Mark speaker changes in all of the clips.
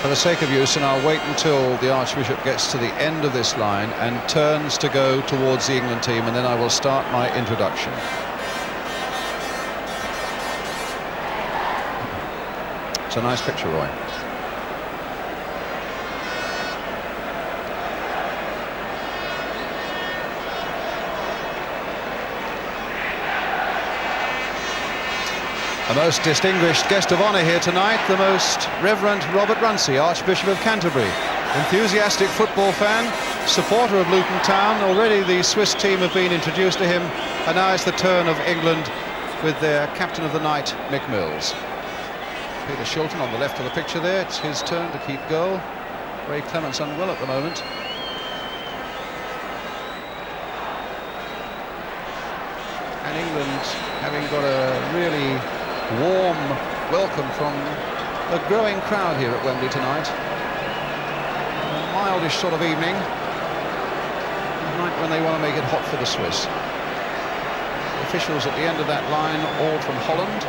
Speaker 1: for the sake of use, and I'll wait until the Archbishop gets to the end of this line and turns to go towards the England team, and then I will start my introduction. It's a nice picture, Roy. A most distinguished guest of honour here tonight, the Most Reverend Robert Runcie, Archbishop of Canterbury. Enthusiastic football fan, supporter of Luton Town. Already the Swiss team have been introduced to him, and now it's the turn of England with their captain of the night, Mick Mills. Peter Shilton on the left of the picture there. It's his turn to keep goal. Ray Clements unwell at the moment. And England, having got a really warm welcome from a growing crowd here at Wembley tonight. A mildish sort of evening, a night when they want to make it hot for the Swiss. The officials at the end of that line, all from Holland.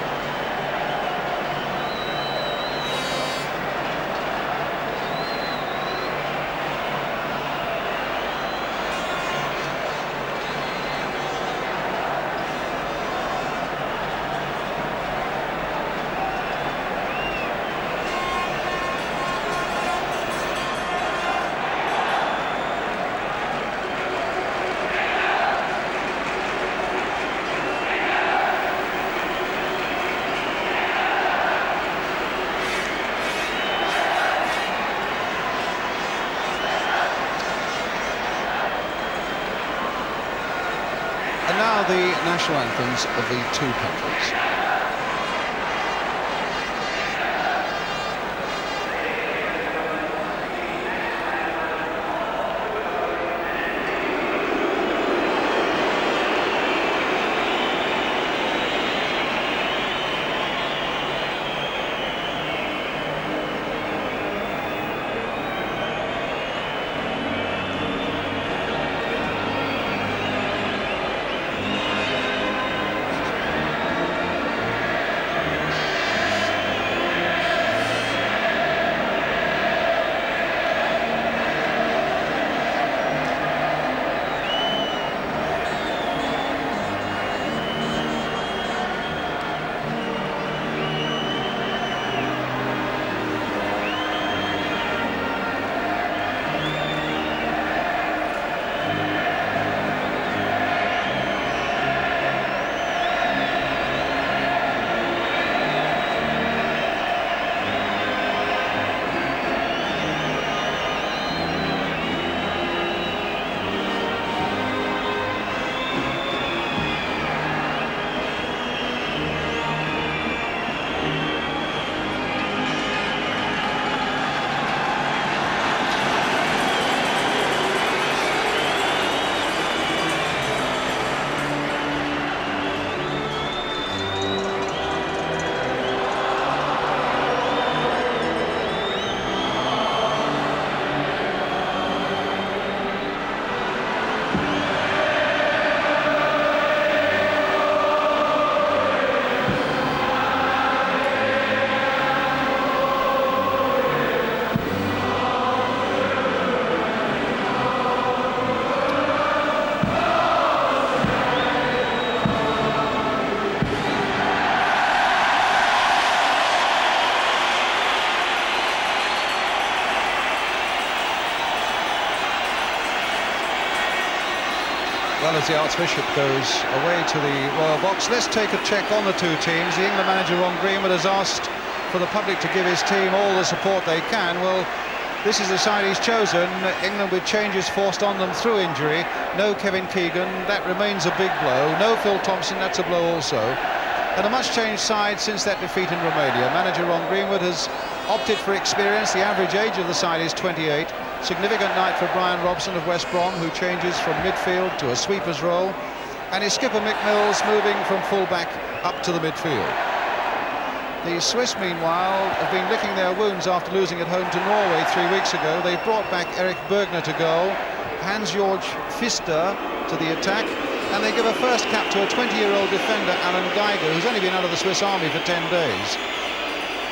Speaker 1: And now the national anthems of the two countries. Well, as the Archbishop goes away to the royal box, let's take a check on the two teams. The England manager, Ron Greenwood, has asked for the public to give his team all the support they can. Well, this is the side he's chosen. England with changes forced on them through injury. No Kevin Keegan, that remains a big blow. No Phil Thompson, that's a blow also. And a much-changed side since that defeat in Romania. Manager Ron Greenwood has opted for experience. The average age of the side is 28. Significant night for Brian Robson of West Brom, who changes from midfield to a sweeper's role. And his skipper Mick Mills moving from full-back up to the midfield. The Swiss, meanwhile, have been licking their wounds after losing at home to Norway 3 weeks ago. They've brought back Eric Bergner to goal, Hans-Georg Pfister to the attack, and they give a first cap to a 20-year-old defender, Alan Geiger, who's only been out of the Swiss Army for 10 days.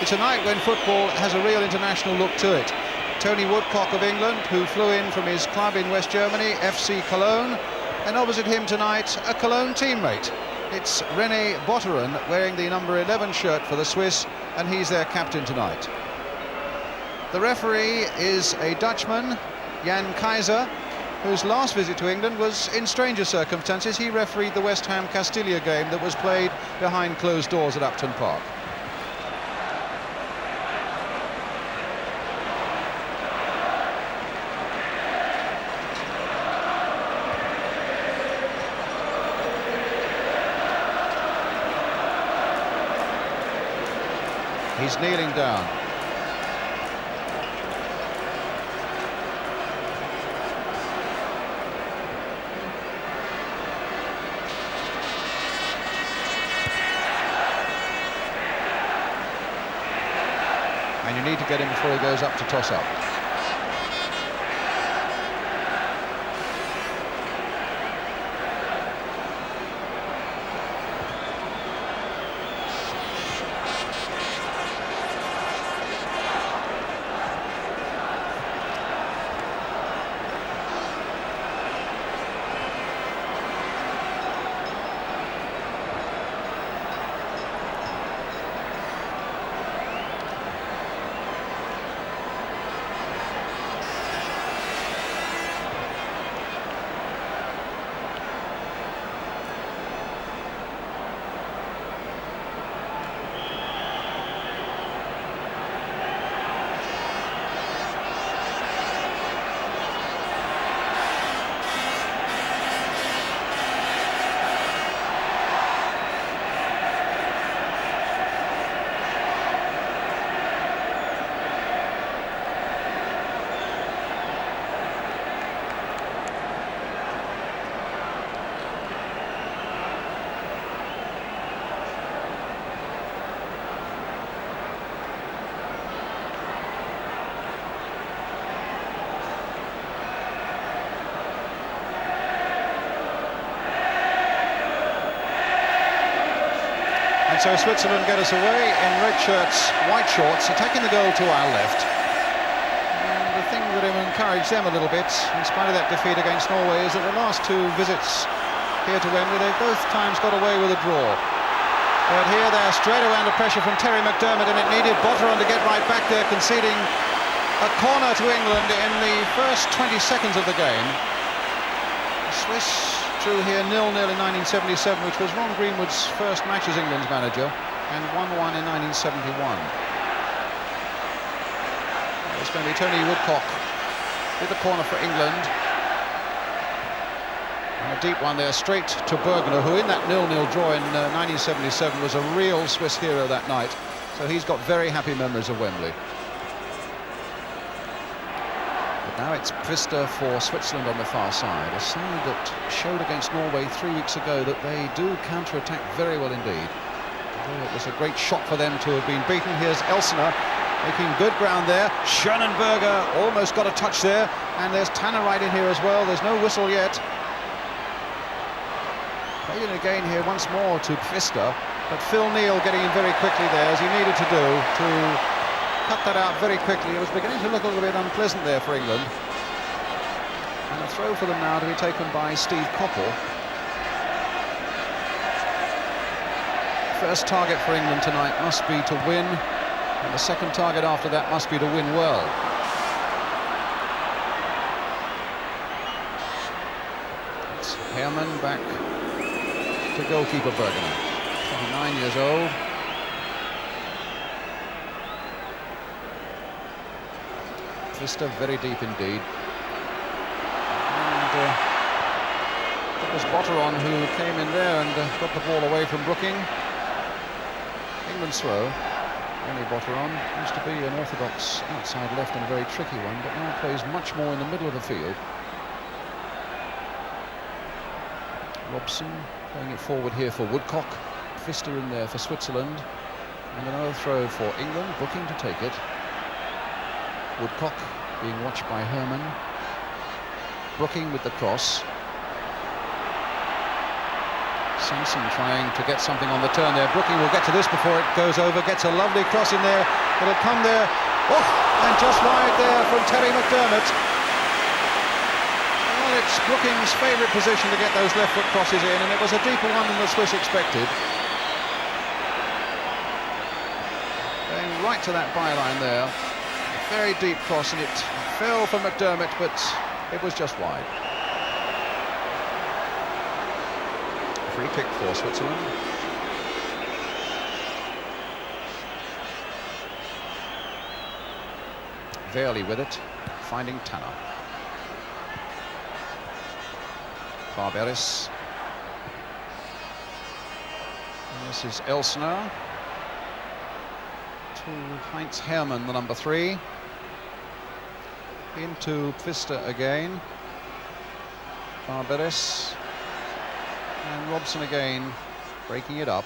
Speaker 1: It's a night when football has a real international look to it. Tony Woodcock of England, who flew in from his club in West Germany, FC Cologne, and opposite him tonight, a Cologne teammate. It's René Botteren wearing the number 11 shirt for the Swiss, and he's their captain tonight. The referee is a Dutchman, Jan Keizer, whose last visit to England was in stranger circumstances. He refereed the West Ham Castilla game that was played behind closed doors at Upton Park. He's kneeling down. And you need to get him before he goes up to toss up. So Switzerland get us away in red shirts, white shorts, attacking the goal to our left. And the thing that will encourage them a little bit, in spite of that defeat against Norway, is that the last two visits here to Wembley, they've both times got away with a draw. But here they're straight away under pressure from Terry McDermott, and it needed Botteren to get right back there, conceding a corner to England in the first 20 seconds of the game. The Swiss drew here 0-0 in 1977, which was Ron Greenwood's first match as England's manager, and 1-1 in 1971. It's going to be Tony Woodcock with the corner for England. And a deep one there, straight to Bergner, who in that 0-0 draw in 1977 was a real Swiss hero that night. So he's got very happy memories of Wembley. Now it's Pfister for Switzerland on the far side, a side that showed against Norway 3 weeks ago that they do counter-attack very well indeed. Although it was a great shock for them to have been beaten. Here's Elsner making good ground there. Schönenberger almost got a touch there, and there's Tanner right in here as well. There's no whistle yet. Playing again here once more to Pfister, but Phil Neal getting in very quickly there, as he needed to do, to cut that out very quickly. It was beginning to look a little bit unpleasant there for England. And a throw for them now to be taken by Steve Coppell. First target for England tonight must be to win, and the second target after that must be to win well. It's Hermann back to goalkeeper Bergner, 29 years old. Pfister very deep indeed. And it was Botteren who came in there and got the ball away from Brooking. England's throw. René Botteren used to be an orthodox outside left and a very tricky one, but now plays much more in the middle of the field. Robson playing it forward here for Woodcock. Pfister in there for Switzerland. And another throw for England, Brooking to take it. Woodcock being watched by Hermann. Brooking with the cross. Simpson trying to get something on the turn there. Brooking will get to this before it goes over. Gets a lovely cross in there. It'll come there. Oh, and just wide there from Terry McDermott. Well, it's Brooking's favourite position to get those left foot crosses in, and it was a deeper one than the Swiss expected. Going right to that byline there. Very deep cross, and it fell for McDermott, but it was just wide. Free kick for Switzerland. Verley with it, finding Tanner. Barberis. This is Elsner. To Heinz Hermann, the number 3. Into Pfister again. Barberis. And Robson again, breaking it up.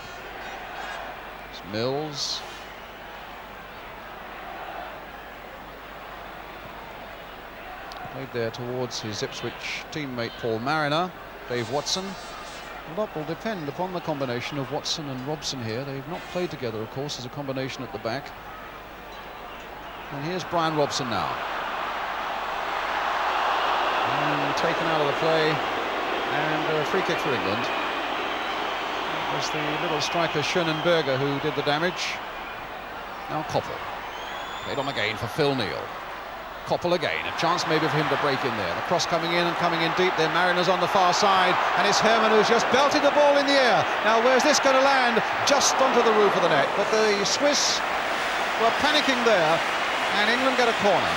Speaker 1: It's Mills. Played there towards his Ipswich teammate Paul Mariner. Dave Watson. A lot will depend upon the combination of Watson and Robson here. They've not played together, of course, as a combination at the back. And here's Brian Robson now. And taken out of the play. And a free kick for England. It was the little striker Schönenberger who did the damage. Now Koppel. Played on again for Phil Neal. Koppel again, a chance maybe for him to break in there. The cross coming in and coming in deep. Then Mariners on the far side, and it's Hermann who's just belted the ball in the air. Now where's this going to land? Just onto the roof of the net. But the Swiss were panicking there, and England get a corner.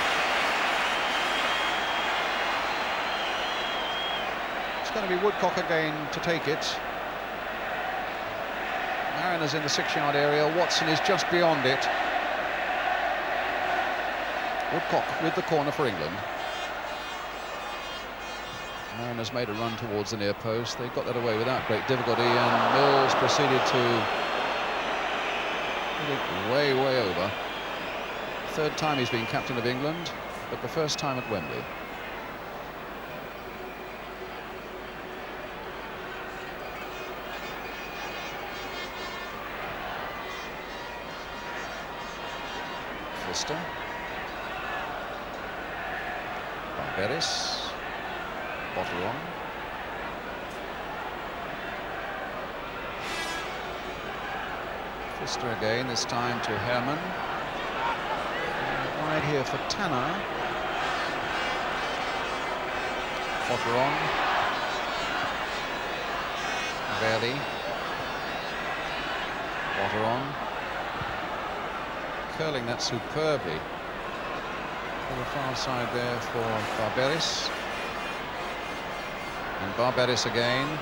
Speaker 1: It's going to be Woodcock again to take it. Mariners in the 6-yard area. Watson is just beyond it. Woodcock with the corner for England. Mariners made a run towards the near post. They got that away without great difficulty, and Mills proceeded to hit it way, way over. Third time he's been captain of England, but the first time at Wembley. Pfister. Barberis. Botteron. Pfister again, this time to Hermann. Wide here for Tanner. Botteron. Verley. Botteron. Curling that superbly. On the far side there for Barberis. And Barberis again.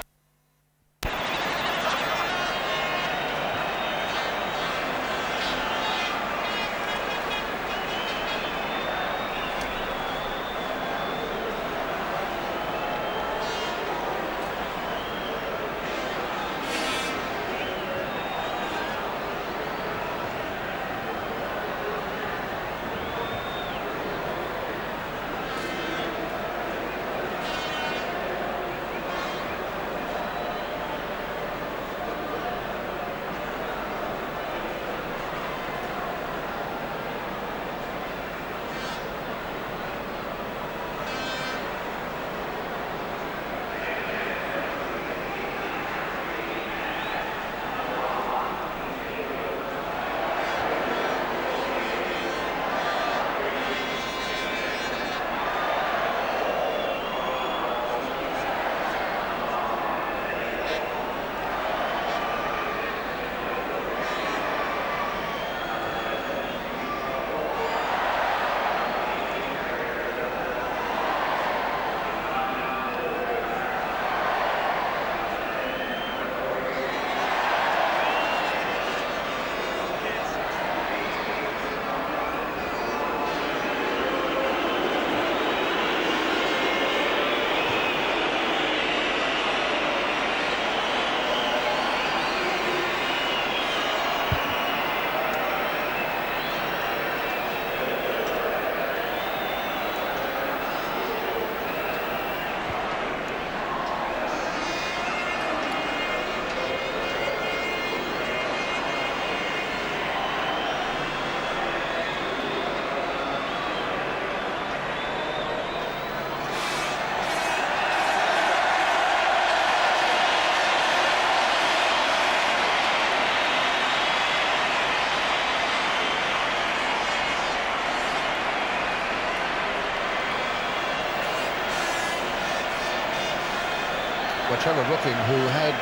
Speaker 1: But Trevor Brooking, who had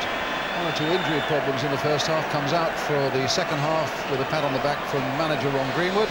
Speaker 1: 1 or 2 injury problems in the first half, comes out for the second half with a pat on the back from manager Ron Greenwood.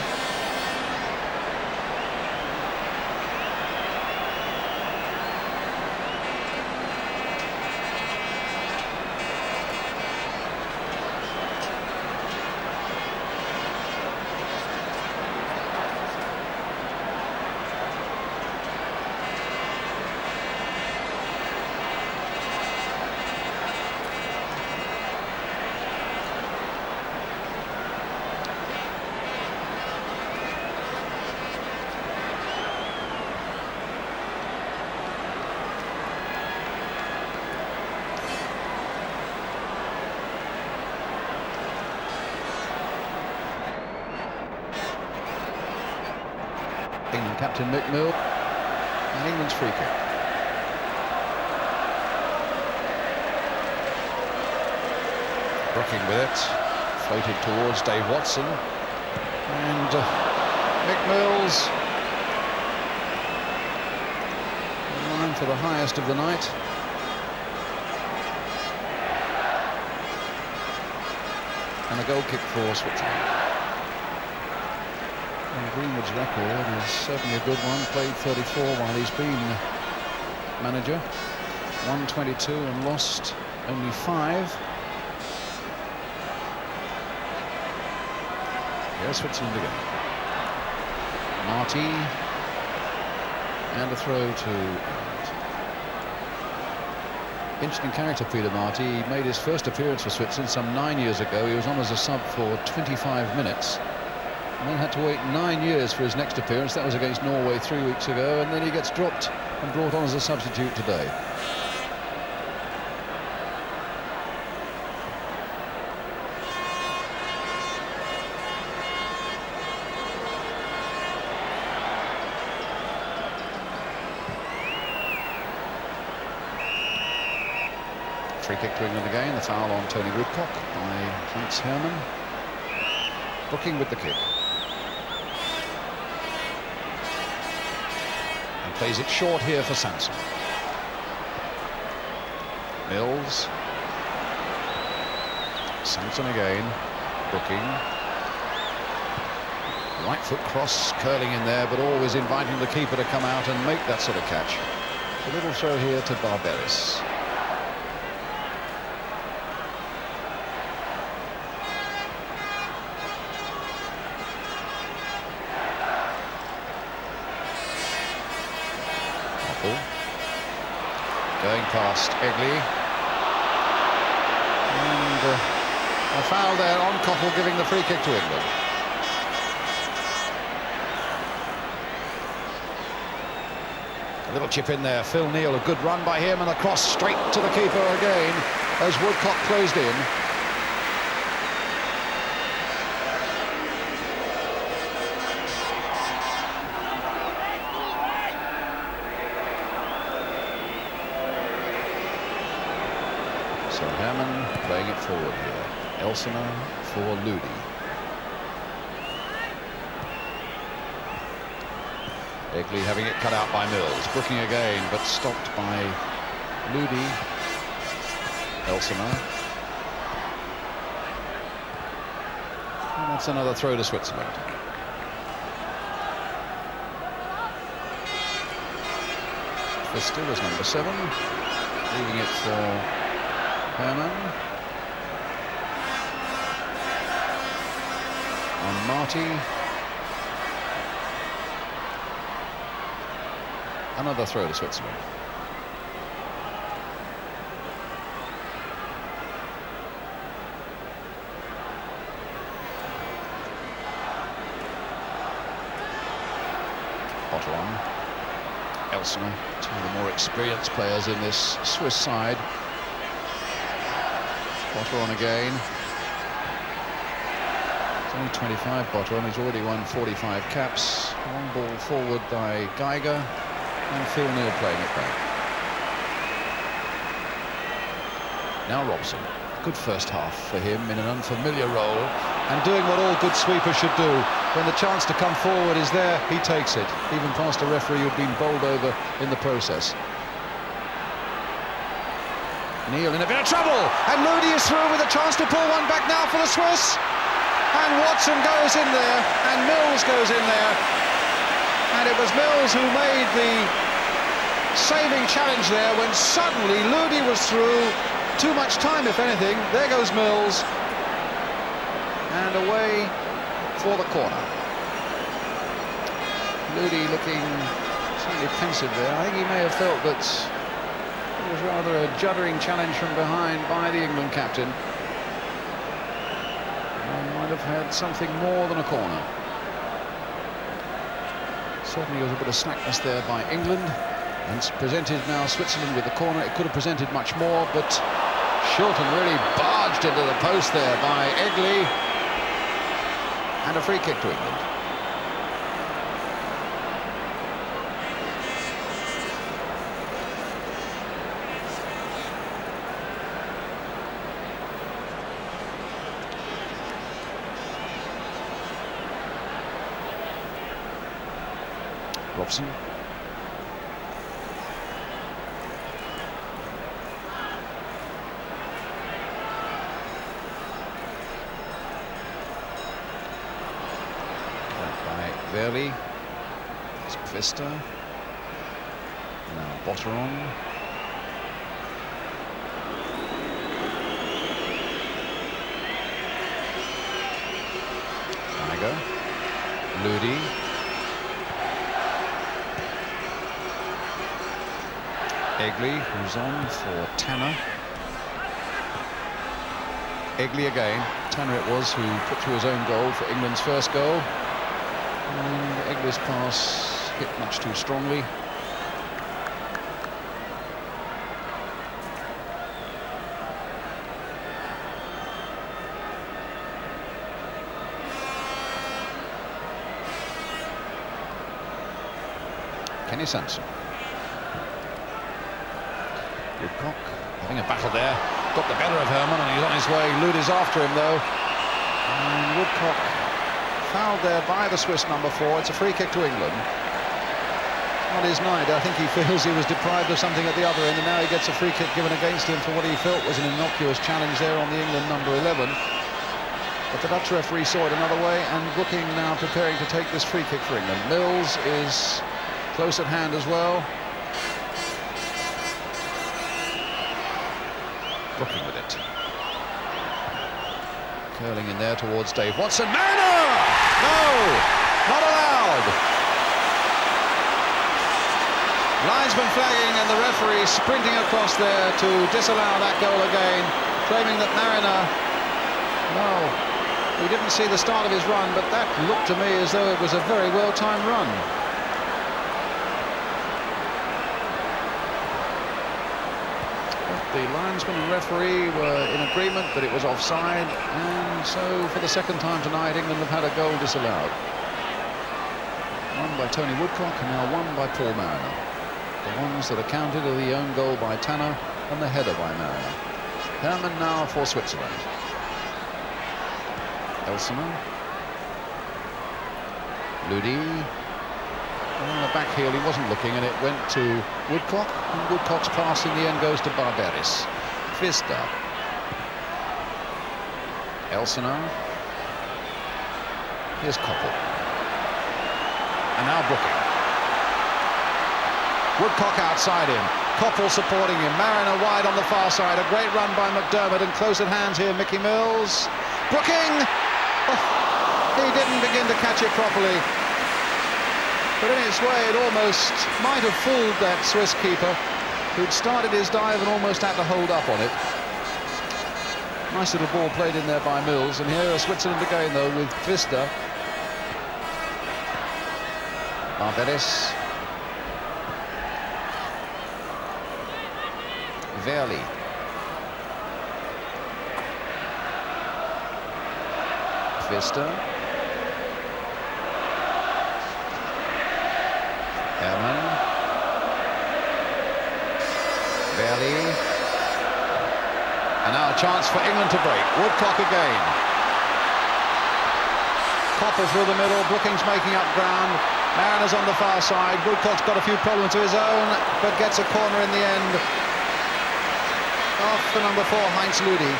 Speaker 1: England captain Mick Mill, and England's free kick. Brooking with it, floated towards Dave Watson, and Mick Mills in line for the highest of the night. And a goal kick for Switzerland. And Greenwood's record is certainly a good one. Played 34 while he's been manager. 122 and lost only 5. Here's Switzerland again. Marty. And a throw to England. Interesting character, Peter Marty. He made his first appearance for Switzerland some 9 years ago. He was on as a sub for 25 minutes. And then had to wait 9 years for his next appearance. That was against Norway 3 weeks ago, and then he gets dropped and brought on as a substitute today. Free kick to England again. The foul on Tony Woodcock by Hans Hermann. Brooking with the kick. Plays it short here for Sanson. Mills. Sanson again. Brooking. Right foot cross curling in there, but always inviting the keeper to come out and make that sort of catch. A little throw here to Barberis. Going past Egley. And a foul there on Koppel, giving the free kick to England. A little chip in there. Phil Neal, a good run by him, and a cross straight to the keeper again as Woodcock closed in. So Hammond playing it forward here. Elsener for Ludi. Egley having it cut out by Mills. Brooking again, but stopped by Ludi. Elsener. And that's another throw to Switzerland. Still is number 7. Leaving it for Hermann. On Marty. Another throw to Switzerland. Potter on. Elsener, two of the more experienced players in this Swiss side. Potter on again. It's only 25 Potter on. He's already won 45 caps. Long ball forward by Geiger. And Phil Neal playing it back. Now Robson. Good first half for him in an unfamiliar role and doing what all good sweepers should do. When the chance to come forward is there, he takes it, even past a referee who'd been bowled over in the process. Neil in a bit of trouble, and Lodi is through with a chance to pull one back now for the Swiss. And Watson goes in there, and Mills goes in there. And it was Mills who made the saving challenge there when suddenly Lodi was through. Too much time, if anything. There goes Mills. And away for the corner. Lodi looking slightly pensive there. I think he may have felt that it was rather a juddering challenge from behind by the England captain. He might have had something more than a corner. Certainly there was a bit of slackness there by England. And it's presented now Switzerland with the corner. It could have presented much more, but Shilton really barged into the post there by Egley. And a free kick to England. Robson. Verli, it's Vista, now Botteron. Tiger, Lodi, Egley, who's on for Tanner. Egley again. Tanner it was who put through his own goal for England's first goal. And Egley's pass hit much too strongly. Kenny Sanson. Woodcock having a battle there. Got the better of Herman and he's on his way. Lodi's after him though. And Woodcock fouled there by the Swiss number 4. It's a free kick to England. Not his night. I think he feels he was deprived of something at the other end, and now he gets a free kick given against him for what he felt was an innocuous challenge there on the England number 11. But the Dutch referee saw it another way, and Brooking now preparing to take this free kick for England. Mills is close at hand as well. Brooking with it. Curling in there towards Dave Watson. Mariner! No! Not allowed! Linesman flagging and the referee sprinting across there to disallow that goal again, claiming that Mariner... No, he didn't see the start of his run, but that looked to me as though it was a very well-timed run. The linesman and referee were in agreement that it was offside, and so for the second time tonight England have had a goal disallowed. One by Tony Woodcock and now one by Paul Mariner. The ones that are counted are the own goal by Tanner and the header by Mariner. Herman now for Switzerland. Elsener. Lodi. On the back heel, he wasn't looking, and it went to Woodcock, and Woodcock's pass in the end goes to Barberis. Vista. Elsener. Here's Koppel. And now Brooking. Woodcock outside him. Koppel supporting him. Mariner wide on the far side. A great run by McDermott, and close at hand here, Mickey Mills. Brooking! Oh, he didn't begin to catch it properly. But in its way, it almost might have fooled that Swiss keeper, who'd started his dive and almost had to hold up on it. Nice little ball played in there by Mills, and here are Switzerland again, though, with Vista. Barberis. Verli. Vista. Herman. Verli. And now a chance for England to break. Woodcock again. Koppel through the middle. Brookings making up ground. Mariner's on the far side. Woodcock's got a few problems of his own, but gets a corner in the end. off the number 4, Heinz Ludi.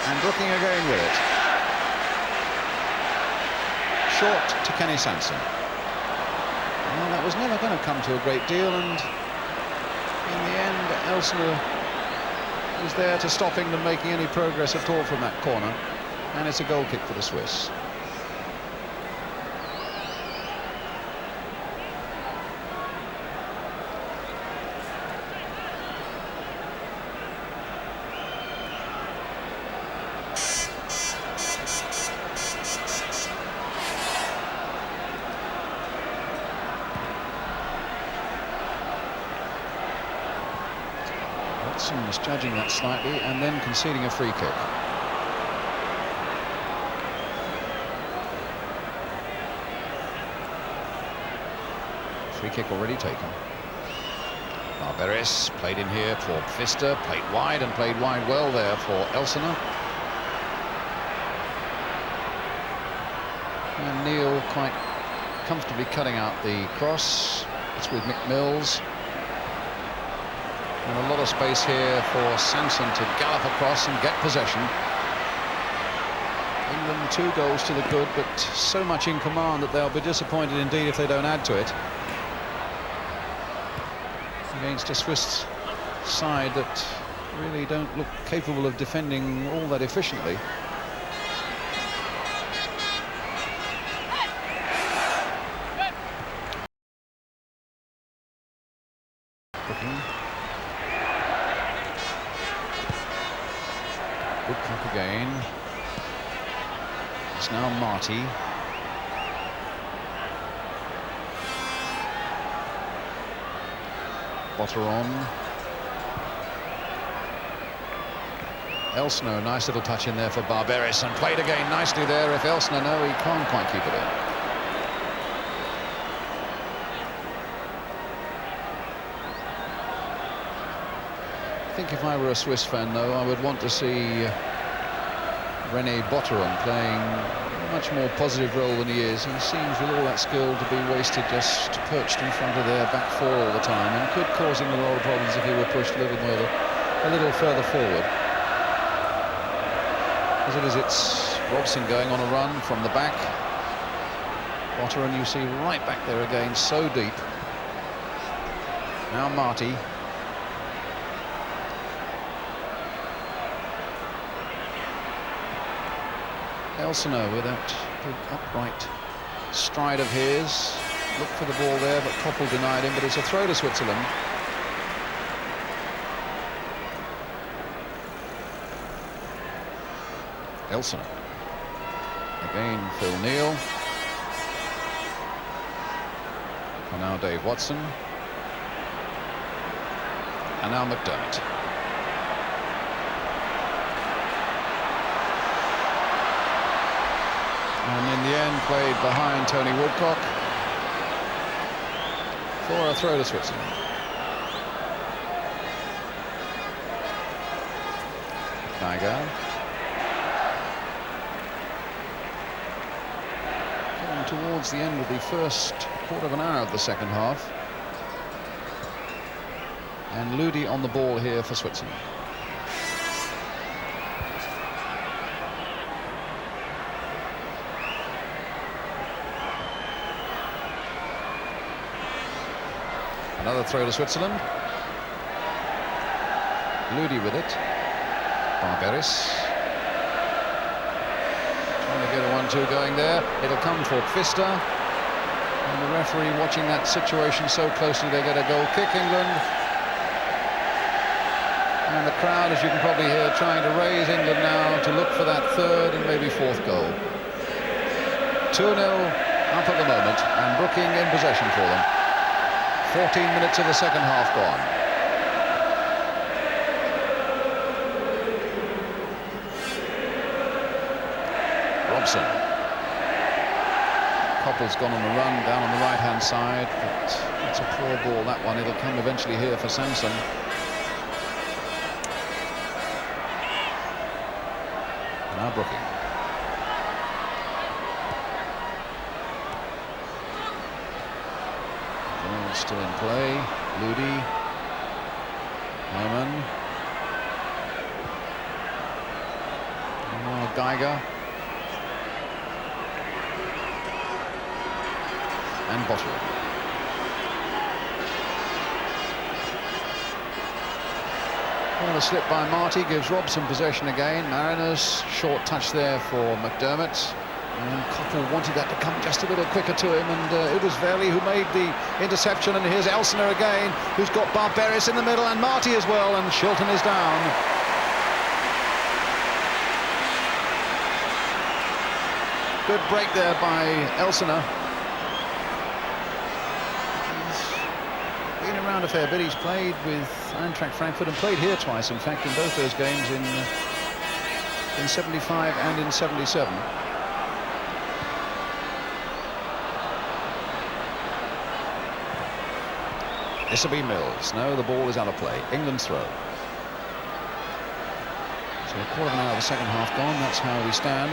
Speaker 1: And Brooking again with it. Short to Kenny Sanson. Well, that was never going to come to a great deal, and in the end, Elsener was there to stop England making any progress at all from that corner, and it's a goal kick for the Swiss. Misjudging that slightly and then conceding a free kick. Free kick already taken. Barberis played in here for Pfister, played wide and played wide well there for Elsener. And Neil quite comfortably cutting out the cross. It's with Mick Mills. And a lot of space here for Sanson to gallop across and get possession. England 2 goals to the good, but so much in command that they'll be disappointed indeed if they don't add to it. Against a Swiss side that really don't look capable of defending all that efficiently. Good puck again. It's now Marty. Botteron. Elsener, nice little touch in there for Barberis, and played again nicely there. If Elsener, no, he can't quite keep it in. I think if I were a Swiss fan, though, I would want to see René Botteron playing a much more positive role than he is. He seems, with all that skill, to be wasted just perched in front of their back 4 all the time, and could cause him a lot of problems if he were pushed a little further forward. As it is, it's Robson going on a run from the back. Botteron, you see, right back there again, so deep. Now Marty. Elsener with that big upright stride of his. Looked for the ball there, but Koppel denied him, but it's a throw to Switzerland. Elsener. Again, Phil Neal. And now Dave Watson. And now McDermott. And in the end, played behind Tony Woodcock for a throw to Switzerland. Geiger. Getting towards the end of the first quarter of an hour of the second half. And Ludi on the ball here for Switzerland. Another throw to Switzerland. Ludi with it. Barberis. Trying to get a 1-2 going there. It'll come for Pfister. And the referee watching that situation so closely, they get a goal kick, England. And the crowd, as you can probably hear, trying to raise England now to look for that 3rd and maybe 4th goal. 2-0 up at the moment, and Brooking in possession for them. 14 minutes of the second half gone. Robson. Koppel's gone on the run down on the right-hand side, but it's a poor ball, that one. It'll come eventually here for Sanson. Now Brooking. Ball's still in play. Ludi. Herman. Now Geiger. And Botterill. Well, a slip by Marty gives Robson possession again. Mariners, short touch there for McDermott. And Koppel wanted that to come just a little quicker to him, and it was Verley who made the interception. And here's Elsener again, who's got Barberis in the middle, and Marty as well, and Shilton is down. Good break there by Elsener. He's been around a fair bit. He's played with Eintracht Frankfurt and played here twice, in fact, in both those games in 75 and in 77. This will be Mills. No, the ball is out of play. England's throw. So a quarter of an hour of the second half gone. That's how we stand.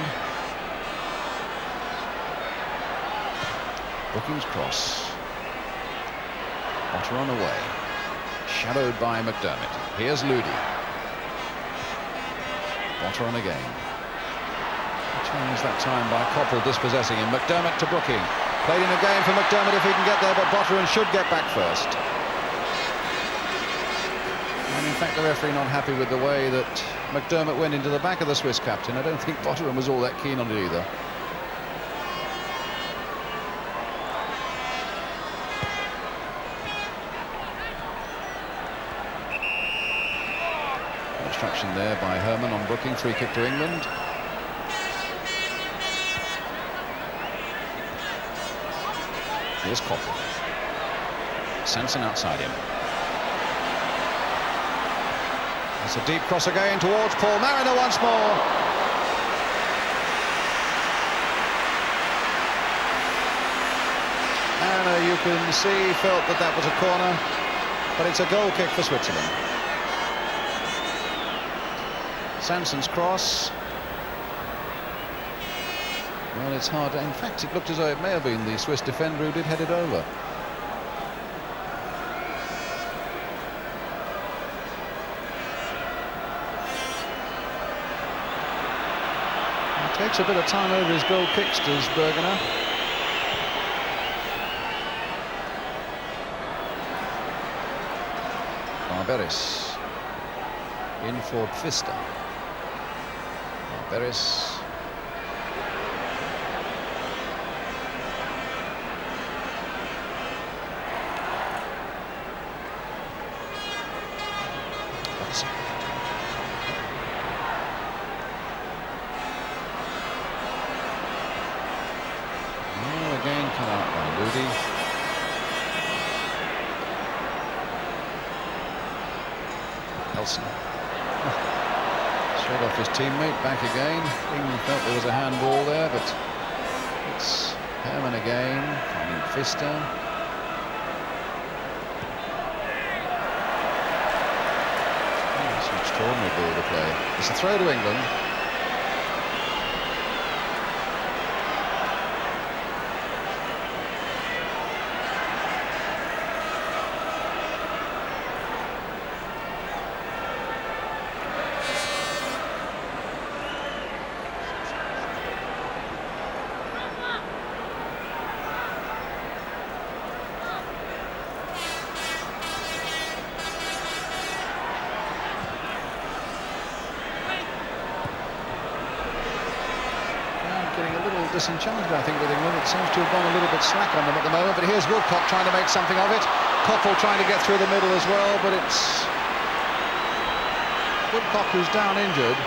Speaker 1: Brookings cross. Otter on away. Shadowed by McDermott. Here's Ludi. Otter on again. Challenged that time by Koppel dispossessing him. McDermott to Brooking. Played in a game for McDermott if he can get there, but Botterill should get back first. And in fact, the referee not happy with the way that McDermott went into the back of the Swiss captain. I don't think Botterill was all that keen on it either. Obstruction there by Herman on Brooking. Free kick to England. Here's Koppel. Sanson outside him. It's a deep cross again towards Paul Mariner once more. And you can see felt that that was a corner, but it's a goal kick for Switzerland. Sanson's cross. Well, it's hard. In fact, it looked as though it may have been the Swiss defender who did head it over. He takes a bit of time over his goal kicks, does Bergener. Barberis in for Pfister. Barberis. Again cut out by Ludi. Elsener. Straight off his teammate, back again. England felt there was a handball there, but it's Herman again, finding Pfister. It's an extraordinary ball to play. It's a throw to England. Disenchanted, I think, with England. It seems to have gone a little bit slack on them at the moment, but here's Woodcock trying to make something of it. Koppel trying to get through the middle as well, but it's Woodcock who's down injured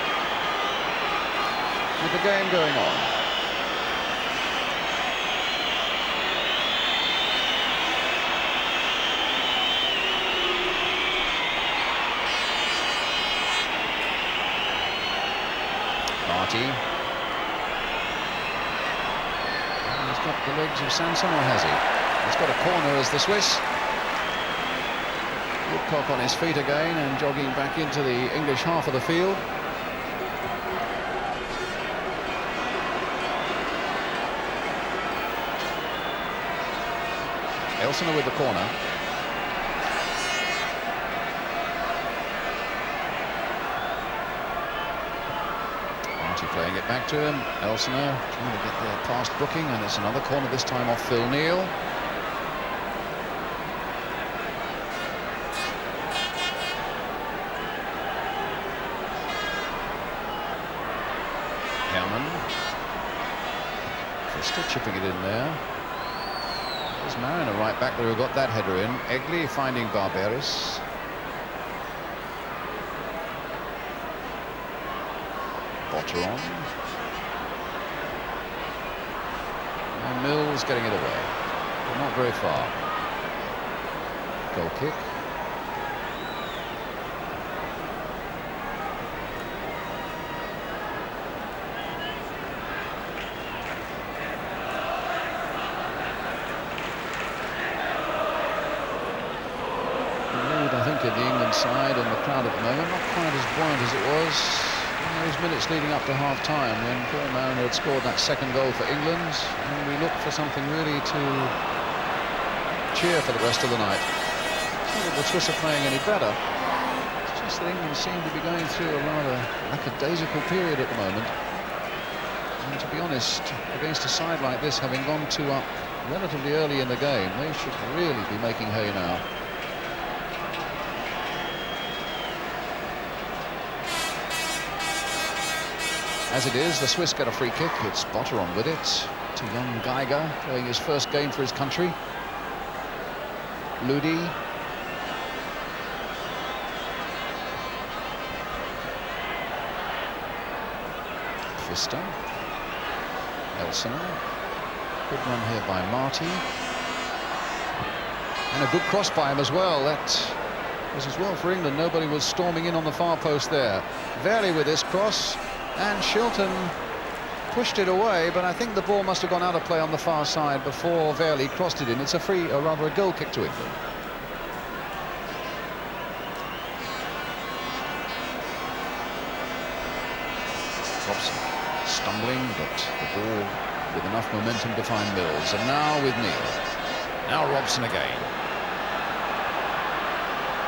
Speaker 1: with the game going on. Marty. The legs of Sanson, or has he? He's got a corner as the Swiss. Woodcock on his feet again and jogging back into the English half of the field. Elsener with the corner. Playing it back to him. Elsener trying to get there past Brooking, and it's another corner, this time off Phil Neal. Herman. Pfister chipping it in there. There's Mariner right back there who got that header in. Egli finding Barberis. On. And Mills getting it away, but not very far. Goal kick. Mood, I think, in the England side and the crowd at the moment, not quite as buoyant as it was those minutes leading up to half-time when Paul Mariner had scored that second goal for England, and we looked for something really to cheer for the rest of the night. It's not that the Swiss are playing any better, it's just that England seem to be going through a rather lackadaisical period at the moment. And to be honest, against a side like this, having gone 2 up relatively early in the game, they should really be making hay now. As it is, the Swiss get a free kick. It's Botteron with it to young Geiger, playing his first game for his country. Ludi. Pfister. Elsener. Good run here by Marty. And a good cross by him as well. That was as well for England. Nobody was storming in on the far post there. Verley with this cross. And Shilton pushed it away, but I think the ball must have gone out of play on the far side before Verley crossed it in. It's a free, or rather a goal kick to England. Robson stumbling, but the ball with enough momentum to find Mills. And now with Neal. Now Robson again.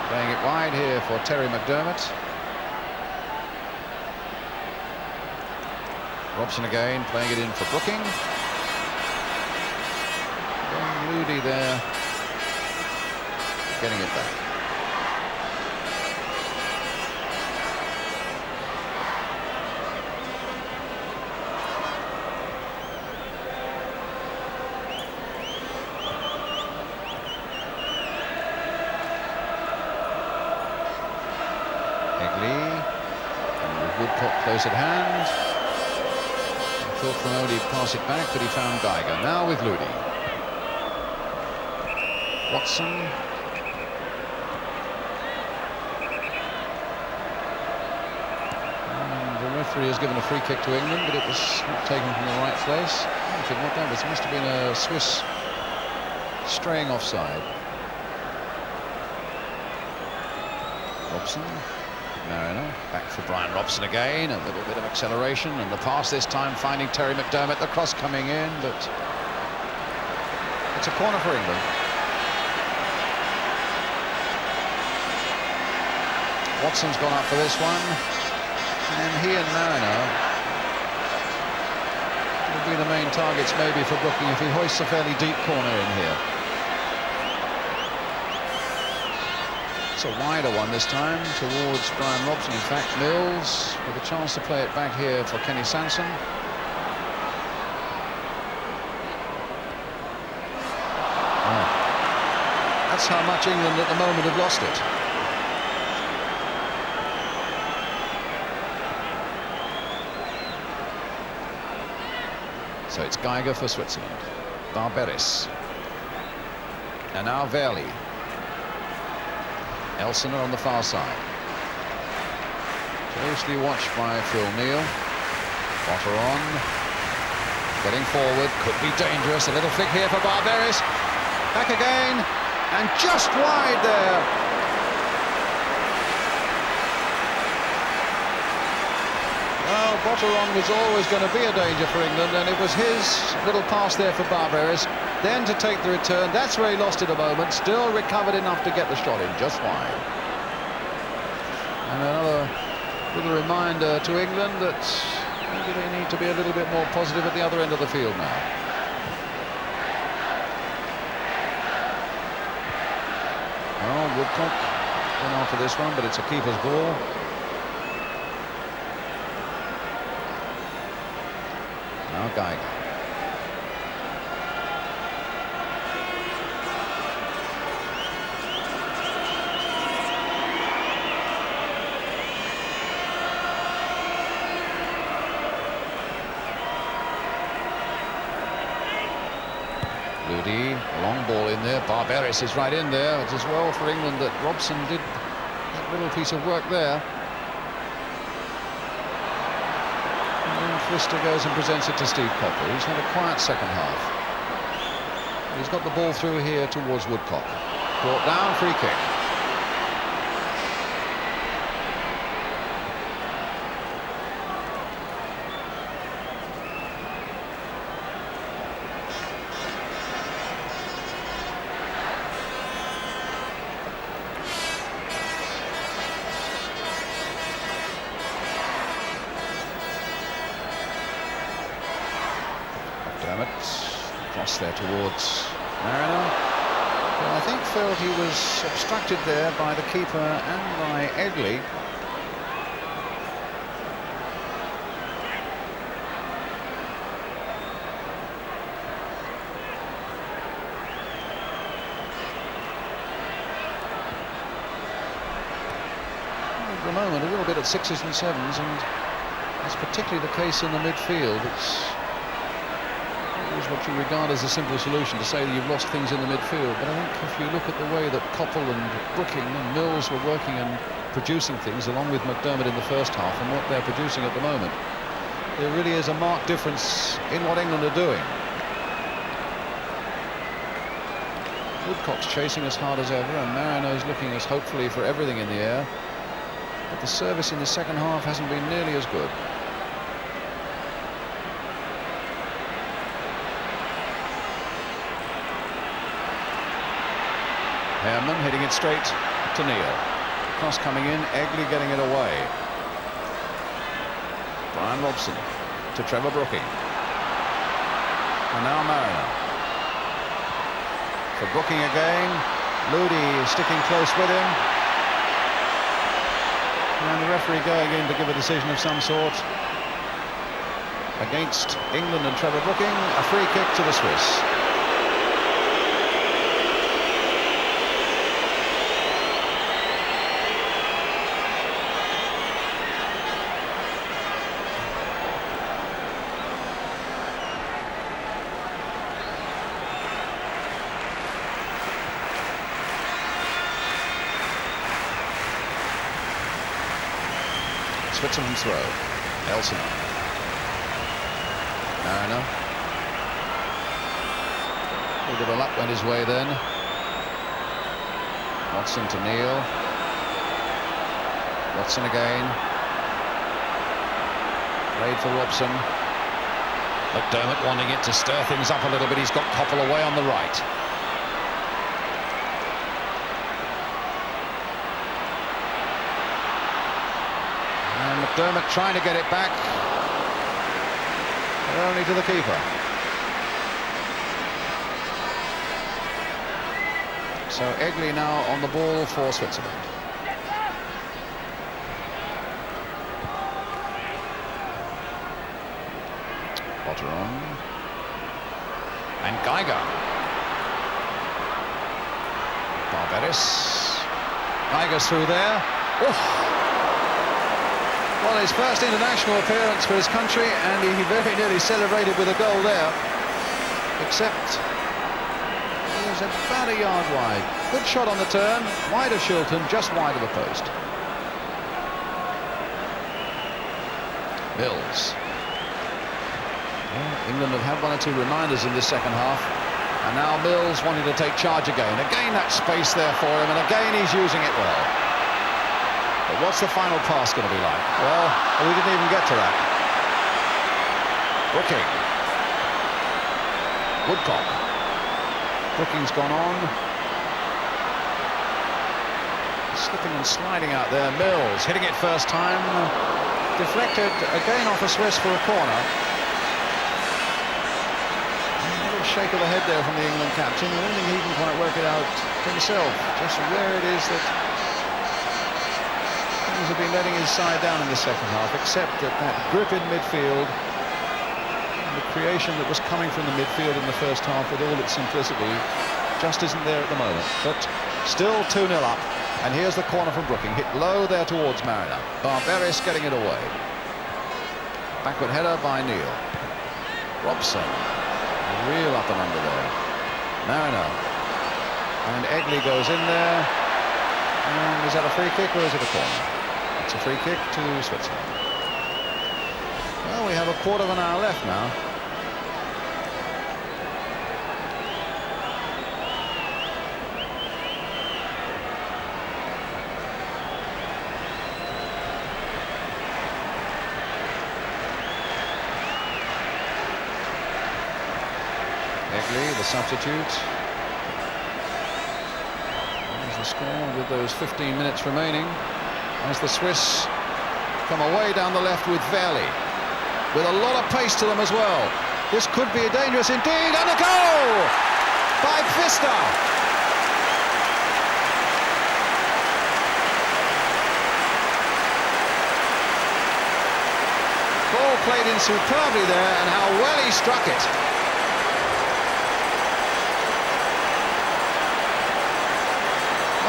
Speaker 1: Playing it wide here for Terry McDermott. Robson again, playing it in for Brooking. And Moody there, getting it back. Egli, and Woodcock close at hand. Thought from Odie he'd pass it back, but he found Geiger. Now with Ludi. Watson. And the referee has given a free kick to England, but it was not taken from the right place. I don't think what that was. It must have been a Swiss straying offside. Robson. Mariner, back for Brian Robson again, a little bit of acceleration, and the pass this time finding Terry McDermott, the cross coming in, but it's a corner for England. Watson's gone up for this one, and he and Mariner will be the main targets maybe for Brooking if he hoists a fairly deep corner in here. It's a wider one this time towards Brian Robson. In fact, Mills with a chance to play it back here for Kenny Sanson. Oh. That's how much England at the moment have lost it. So it's Geiger for Switzerland. Barberis. And now Verley. Elsener on the far side. Closely watched by Phil Neal. Botteron. Getting forward. Could be dangerous. A little flick here for Barberis. Back again. And just wide there. Well, Botteron was always going to be a danger for England, and it was his little pass there for Barberis. then to take the return. That's where he lost it a moment. Still recovered enough to get the shot in, just wide. And another little reminder to England that maybe they need to be a little bit more positive at the other end of the field now. Oh, Woodcock went after this one, but it's a keeper's ball. Now Geiger. Ludi, a long ball in there. Barberis is right in there. It's as well for England that Robson did that little piece of work there. Twister goes and presents it to Steve Coppell. He's had a quiet second half. He's got the ball through here towards Woodcock. Brought down, free kick. Cross there towards Mariner, who I think felt he was obstructed there by the keeper and by Egley. At the moment, a little bit of sixes and sevens, and that's particularly the case in the midfield. It's what you regard as a simple solution to say that you've lost things in the midfield, but I think if you look at the way that Coppell and Brooking and Mills were working and producing things along with McDermott in the first half and what they're producing at the moment, there really is a marked difference in what England are doing. Woodcock's chasing as hard as ever, and Marino's looking as hopefully for everything in the air, but the service in the second half hasn't been nearly as good. Herman hitting it straight to Neil. Cross coming in, Egley getting it away. Brian Robson to Trevor Brooking. And now Mariner. For Brooking again. Ludi sticking close with him. And the referee going in to give a decision of some sort. Against England and Trevor Brooking, a free kick to the Swiss. Switzerland throw. Nelson. Mariner. A little bit of luck went his way then. Watson to Neil. Watson again. Played for Robson. McDermott wanting it to stir things up a little bit. He's got Coppell away on the right. McDermott trying to get it back, but only to the keeper. So Egley now on the ball for Switzerland. Potter on. And Geiger. Barberis. Geiger's through there. Oh. Well, his first international appearance for his country, and he very nearly celebrated with a goal there. Except he was about a yard wide. Good shot on the turn, wide of Shilton, just wide of the post. Mills. Well, England have had one or two reminders in this second half, and now Mills wanting to take charge again. Again, that space there for him, and again he's using it well. But what's the final pass going to be like? Well, we didn't even get to that. Brooking. Woodcock. Brooking's gone on. Slipping and sliding out there. Mills hitting it first time. Deflected again off a Swiss for a corner. A little shake of the head there from the England captain. I don't think he can quite work it out himself. Just where it is that things have been letting his side down in the second half, except that grip in midfield, the creation that was coming from the midfield in the first half with all its simplicity, just isn't there at the moment. But still 2-0 up. And here's the corner from Brooking, hit low there towards Mariner. Barberis getting it away. Backward header by Neil. Robson, real up and under there. Mariner. And Egley goes in there. And is that a free kick or is it a corner? It's a free kick to Switzerland. Well, we have a quarter of an hour left now. Egley, the substitute. There's the score with those 15 minutes remaining as the Swiss come away down the left with Verli, with a lot of pace to them as well. This could be dangerous indeed, and a goal by Pfister. Ball played in superbly there, and how well he struck it.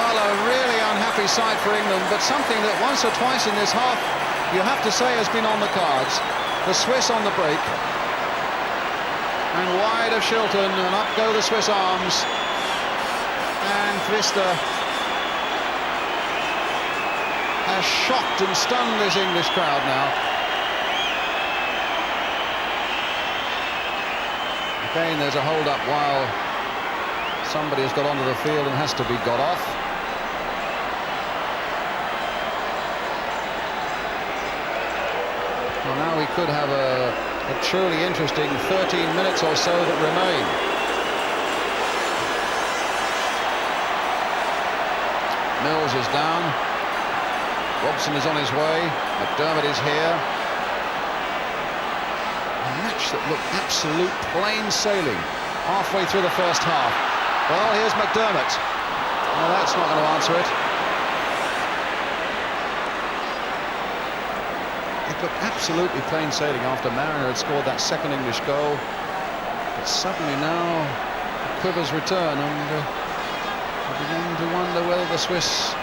Speaker 1: Well, a really unhappy sight for England, but something that once or twice in this half, you have to say, has been on the cards. The Swiss on the break. And wide of Shilton, and up go the Swiss arms. And Pfister has shocked and stunned this English crowd now. Again, there's a hold-up while somebody has got onto the field and has to be got off. Well, now we could have a truly interesting 13 minutes or so that remain. Mills is down. Robson is on his way. McDermott is here. A match that looked absolute plain sailing halfway through the first half. Well, here's McDermott. Well, that's not going to answer it. It looked absolutely plain sailing after Mariner had scored that second English goal. But suddenly now, the quivers return, and I begin to wonder whether the Swiss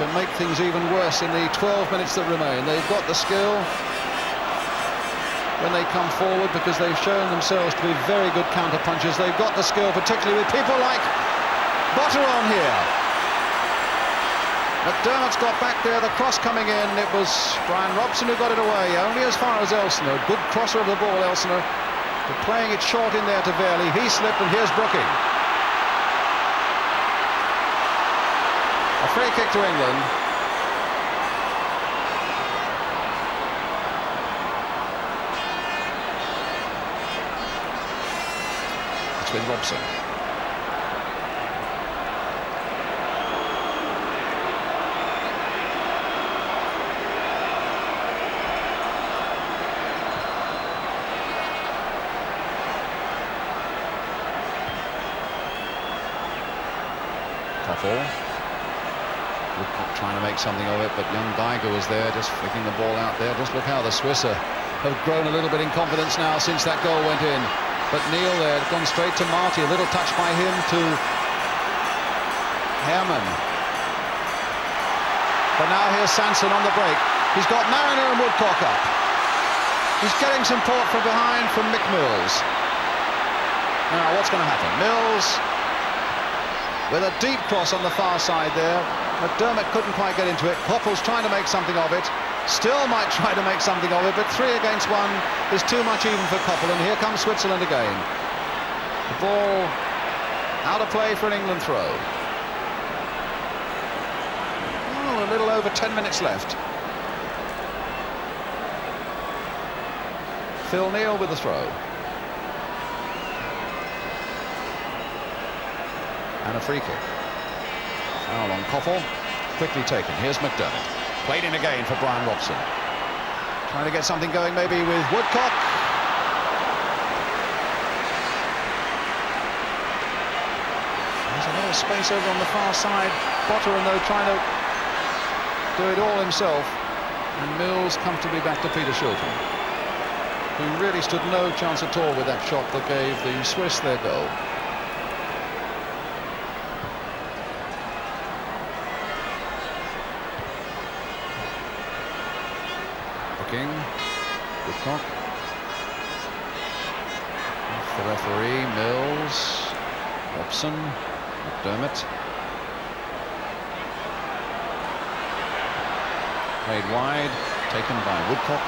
Speaker 1: can make things even worse in the 12 minutes that remain. They've got the skill when they come forward, because they've shown themselves to be very good counter-punchers. They've got the skill, particularly with people like Botteron here. McDermott's got back there, the cross coming in. It was Brian Robson who got it away, only as far as Elsener. Good crosser of the ball, Elsener, but playing it short in there to Verli. He slipped, and here's Brooking. A free kick to England. It's with Robson. Woodcock trying to make something of it, but young Geiger was there, just flicking the ball out there. Just look how the Swiss have grown a little bit in confidence now since that goal went in. But Neil there had gone straight to Marty, a little touch by him to Herrmann. But now here's Sanson on the break. He's got Mariner and Woodcock up. He's getting some support from behind from Mick Mills. Now what's going to happen? Mills with a deep cross on the far side there. McDermott couldn't quite get into it. Koppel's trying to make something of it. Still might try to make something of it, but 3 against 1 is too much even for Koppel, and here comes Switzerland again. The ball out of play for an England throw. Oh, a little over 10 minutes left. Phil Neal with the throw. And a free kick. Foul on Koffel. Quickly taken. Here's McDermott. Played in again for Brian Robson. Trying to get something going maybe with Woodcock. There's a lot of space over on the far side. Botterill, though, trying to do it all himself. And Mills comfortably back to Peter Shilton, who really stood no chance at all with that shot that gave the Swiss their goal. Woodcock. Off the referee, Mills, Robson, McDermott. Played wide, taken by Woodcock.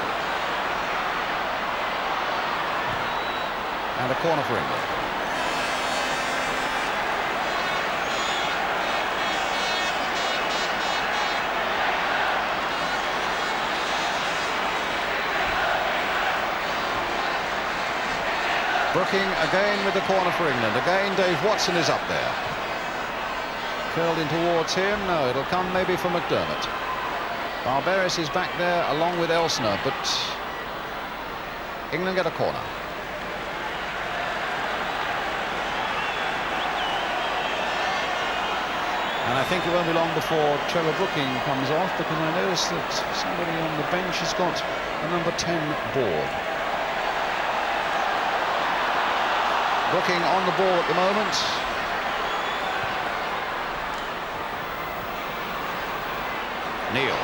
Speaker 1: And a corner for England. Brooking again with the corner for England. Again, Dave Watson is up there. Curled in towards him. No, it'll come maybe for McDermott. Barberis is back there along with Elsner, but England get a corner. And I think it won't be long before Trevor Brooking comes off, because I noticed that somebody on the bench has got a number 10 board. Brooking on the ball at the moment. Neil.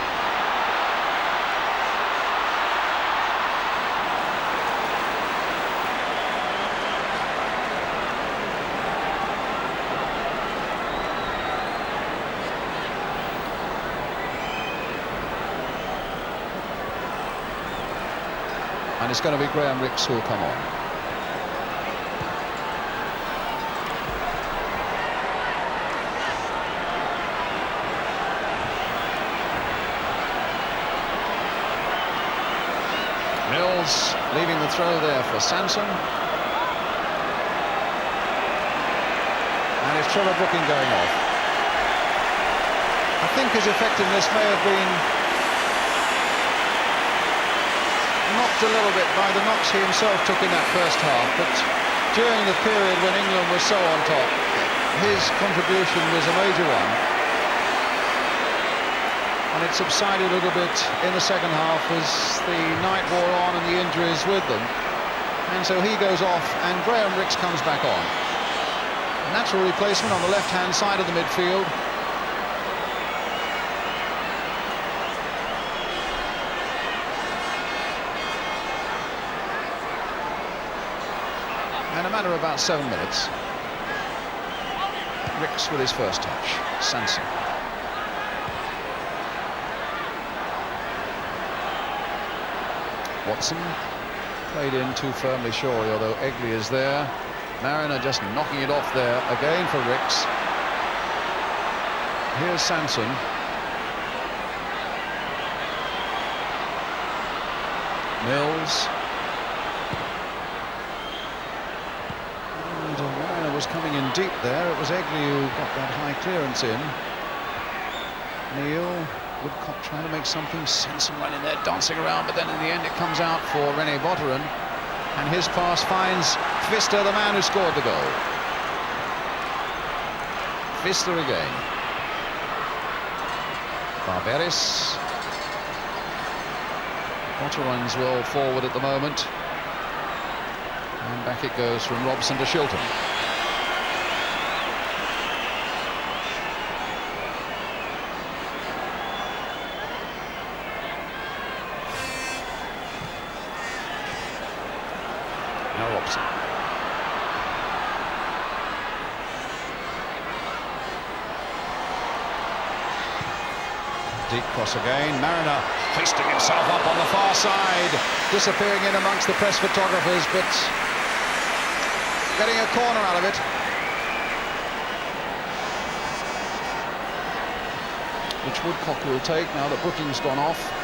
Speaker 1: And it's going to be Graham Rix who will come on. Mills leaving the throw there for Sanson. And it's Trevor Brooking going off. I think his effectiveness may have been knocked a little bit by the knocks he himself took in that first half, but during the period when England was so on top, his contribution was a major one. And it subsided a little bit in the second half as the night wore on and the injuries with them. And so he goes off and Graham Rix comes back on. A natural replacement on the left-hand side of the midfield. And a matter of about 7 minutes. Rix with his first touch. Sanson. Watson played in too firmly, surely, although Egley is there. Mariner just knocking it off there again for Rix. Here's Sanson. Mills. And Mariner was coming in deep there. It was Egley who got that high clearance in. Neil. Woodcock trying to make something. Sanson right in there dancing around, but then in the end it comes out for René Botterill, and his pass finds Pfister, the man who scored the goal. Pfister again. Barberis. Botterill's well forward at the moment, and back it goes from Robson to Shilton. Robson. Deep cross again. Mariner hoisting himself up on the far side, disappearing in amongst the press photographers, but getting a corner out of it. Which Woodcock will take now that Brooking's gone off.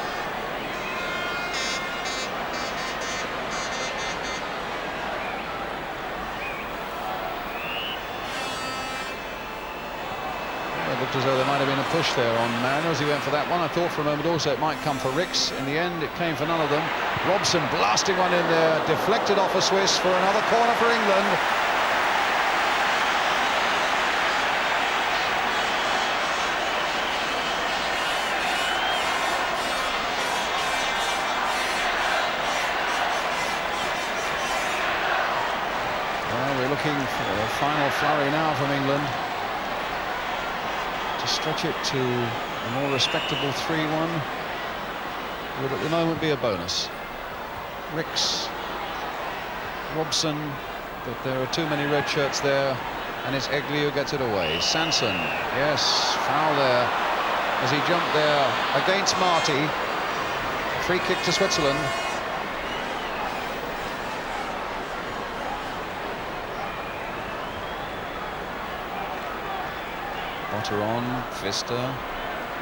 Speaker 1: looked as though there might have been a push there on Mariner as he went for that one. I thought for a moment also it might come for Ricks. In the end, it came for none of them. Robson blasting one in there, deflected off a Swiss for another corner for England. We're looking for a final flurry now from England to stretch it to a more respectable 3-1. Would at the moment be a bonus. Ricks, Robson, but there are too many red shirts there, and it's Egli who gets it away. Sanson, yes, foul there as he jumped there against Marty. Free kick to Switzerland. Potter on, Pfister,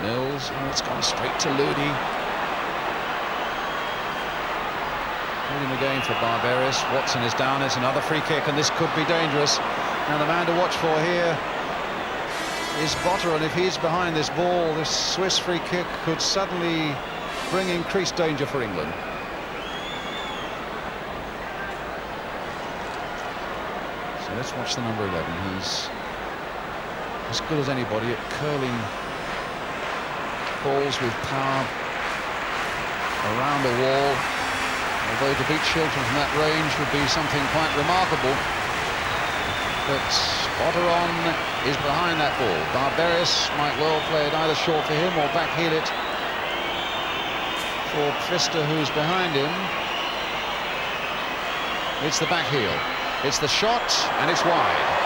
Speaker 1: Mills, oh, it's gone straight to Looney. Holding again for Barberis. Watson is down, it's another free kick, and this could be dangerous. Now the man to watch for here is Potter, and if he's behind this ball, this Swiss free kick could suddenly bring increased danger for England. So let's watch the number 11. He's as good as anybody at curling balls with power around a wall, although to beat Shilton from that range would be something quite remarkable. But Otteron is behind that ball. Barberis might well play it either short for him or back heel it for Pfister, who's behind him. It's the back heel, it's the shot, and it's wide.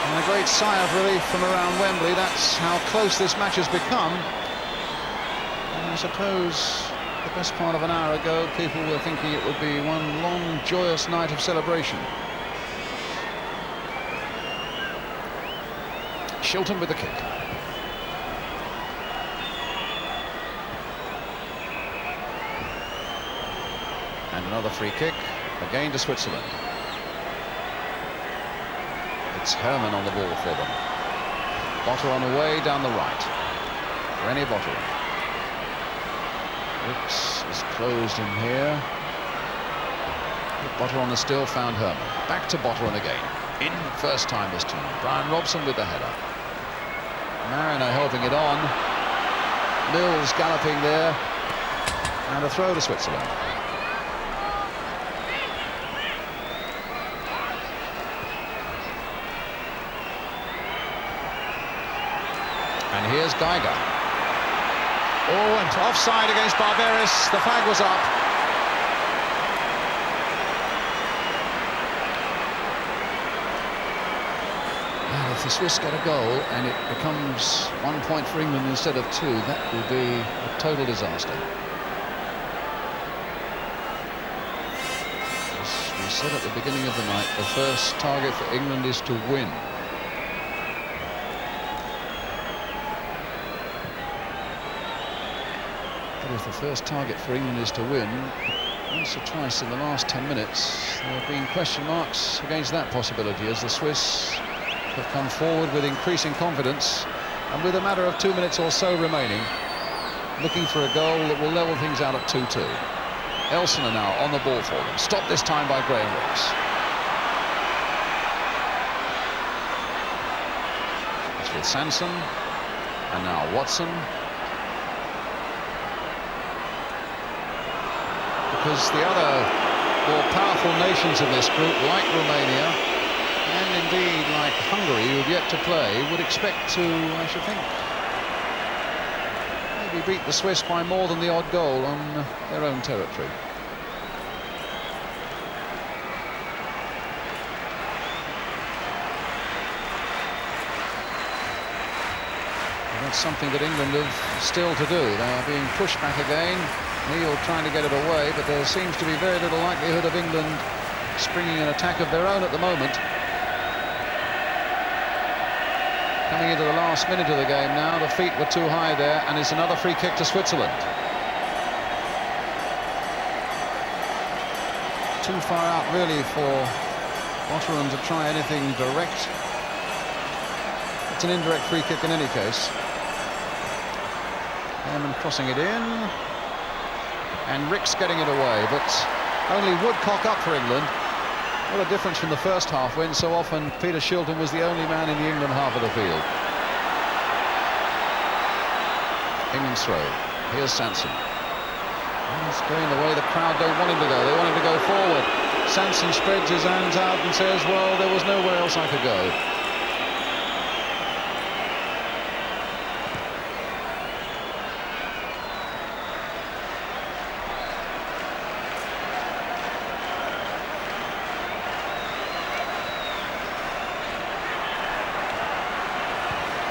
Speaker 1: And a great sigh of relief from around Wembley. That's how close this match has become. And I suppose the best part of an hour ago, people were thinking it would be one long, joyous night of celebration. Shilton with the kick. And another free kick, again to Switzerland. It's Herman on the ball for them. Botteron away down the right. René Botteron. Ricks is closed in here. Botteron has still found Herman. Back to Botteron again. In first time this time. Brian Robson with the header. Mariner helping it on. Mills galloping there. And a throw to Switzerland. And here's Geiger. Oh, and offside against Barberis. The flag was up. And if the Swiss get a goal and it becomes 1 point for England instead of 2, that will be a total disaster. As we said at the beginning of the night, the first target for England is to win. If the first target for England is to win, once or twice in the last 10 minutes there have been question marks against that possibility, as the Swiss have come forward with increasing confidence and with a matter of 2 minutes or so remaining, looking for a goal that will level things out at 2-2. Elsoner now on the ball for them, stopped this time by Graham Ricks. It's with Sanson, and now Watson. Because the other more powerful nations in this group, like Romania and indeed like Hungary, who have yet to play, would expect to, I should think, maybe beat the Swiss by more than the odd goal on their own territory. And that's something that England have still to do. They are being pushed back again. Neil trying to get it away, but there seems to be very little likelihood of England springing an attack of their own at the moment. Coming into the last minute of the game now, the feet were too high there, and it's another free kick to Switzerland. Too far out really for Botteron to try anything direct. It's an indirect free kick in any case. Hammond crossing it in, and Ricks getting it away, but only Woodcock up for England. What a difference from the first half, when so often Peter Shilton was the only man in the England half of the field. England's throw. Here's Sanson. He's going the way the crowd don't want him to go. They want him to go forward. Sanson spreads his hands out and says, well, there was nowhere else I could go.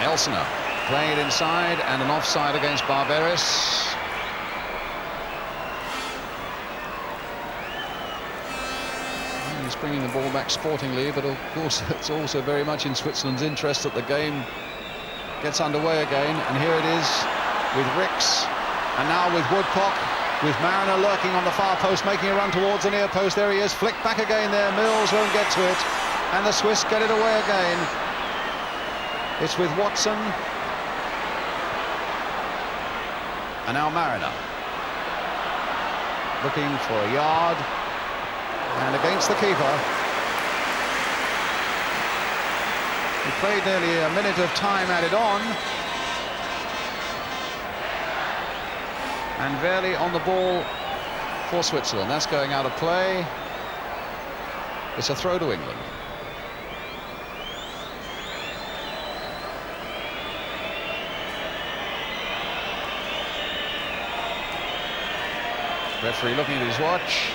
Speaker 1: Elsner playing it inside, and an offside against Barberis. He's bringing the ball back sportingly, but of course it's also very much in Switzerland's interest that the game gets underway again. And here it is with Ricks, and now with Woodcock, with Mariner lurking on the far post, making a run towards the near post. There he is, flicked back again there. Mills won't get to it, and the Swiss get it away again. It's with Watson. And now Mariner. Looking for a yard. And against the keeper. He played nearly a minute of time added on. And Verli on the ball for Switzerland. That's going out of play. It's a throw to England. Referee looking at his watch.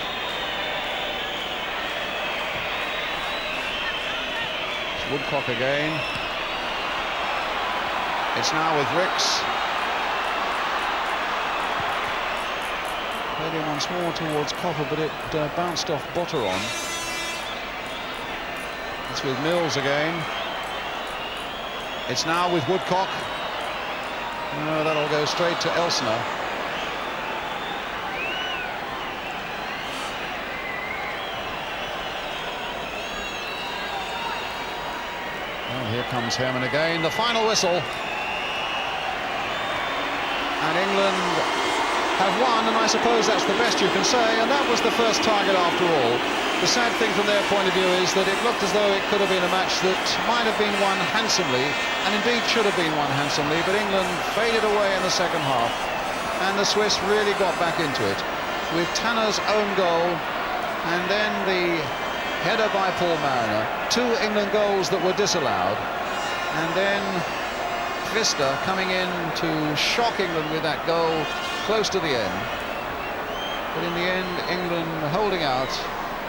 Speaker 1: It's Woodcock again. It's now with Ricks. Played in once more towards Copper, but it bounced off Botteron. It's with Mills again. It's now with Woodcock. No, that'll go straight to Elsner. Here comes Herman again, the final whistle. And England have won, and I suppose that's the best you can say, and that was the first target after all. The sad thing from their point of view is that it looked as though it could have been a match that might have been won handsomely, and indeed should have been won handsomely, but England faded away in the second half, and the Swiss really got back into it, with Tanner's own goal, and then the header by Paul Mariner, 2 England goals that were disallowed, and then Pfister coming in to shock England with that goal close to the end. But in the end, England holding out,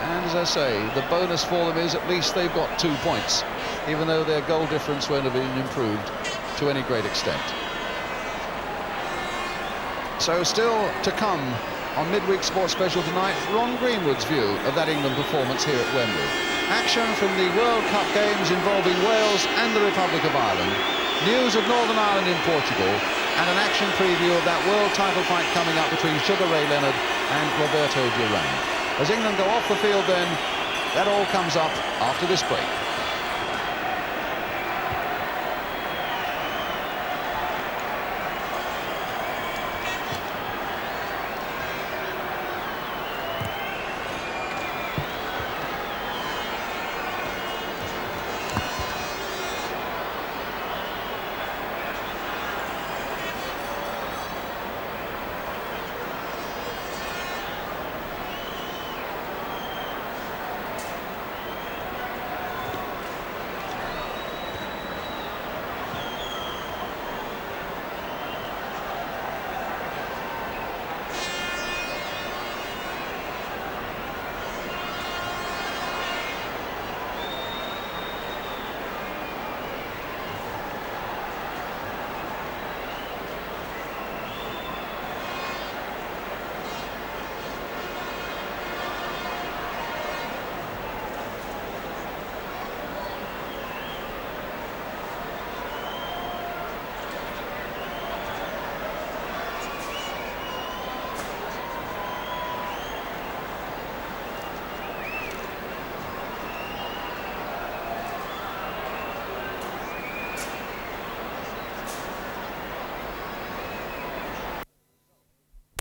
Speaker 1: and as I say, the bonus for them is at least they've got 2 points, even though their goal difference won't have been improved to any great extent. So still to come on Midweek Sports Special tonight, Ron Greenwood's view of that England performance here at Wembley. Action from the World Cup games involving Wales and the Republic of Ireland, news of Northern Ireland in Portugal, and an action preview of that world title fight coming up between Sugar Ray Leonard and Roberto Duran. As England go off the field then, that all comes up after this break.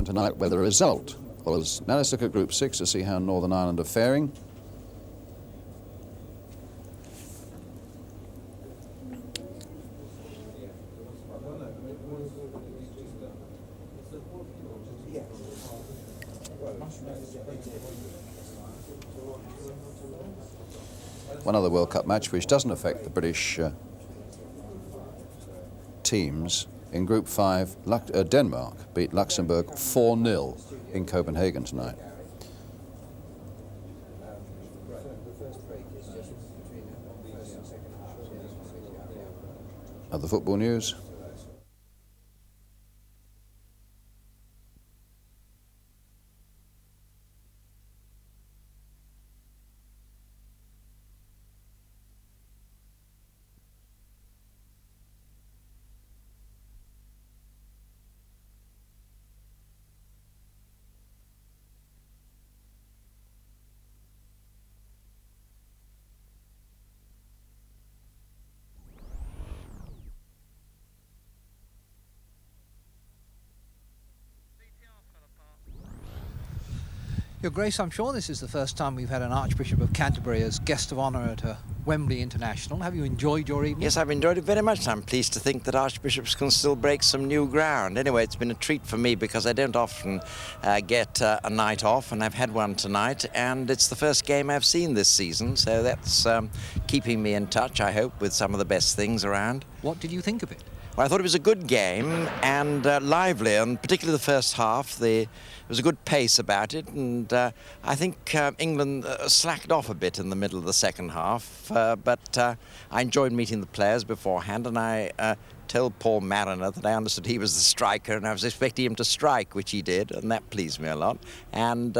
Speaker 2: And tonight, with the result. Well, now let's look at Group 6 to see how Northern Ireland are faring. One other World Cup match which doesn't affect the British teams. In Group 5, Denmark beat Luxembourg 4-0 in Copenhagen tonight. Other football news.
Speaker 3: Your Grace, I'm sure this is the first time we've had an Archbishop of Canterbury as guest of honour at a Wembley International. Have you enjoyed your evening?
Speaker 4: Yes, I've enjoyed it very much. I'm pleased to think that archbishops can still break some new ground. Anyway, it's been a treat for me because I don't often get a night off, and I've had one tonight, and it's the first game I've seen this season, so that's keeping me in touch, I hope, with some of the best things around.
Speaker 3: What did you think of it?
Speaker 4: Well, I thought it was a good game and lively, and particularly the first half. There was a good pace about it, and I think England slacked off a bit in the middle of the second half, but I enjoyed meeting the players beforehand, and I told Paul Mariner that I understood he was the striker, and I was expecting him to strike, which he did, and that pleased me a lot. And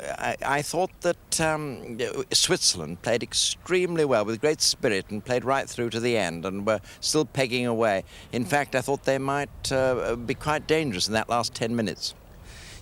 Speaker 4: I thought that Switzerland played extremely well with great spirit and played right through to the end and were still pegging away. In fact, I thought they might be quite dangerous in that last 10 minutes.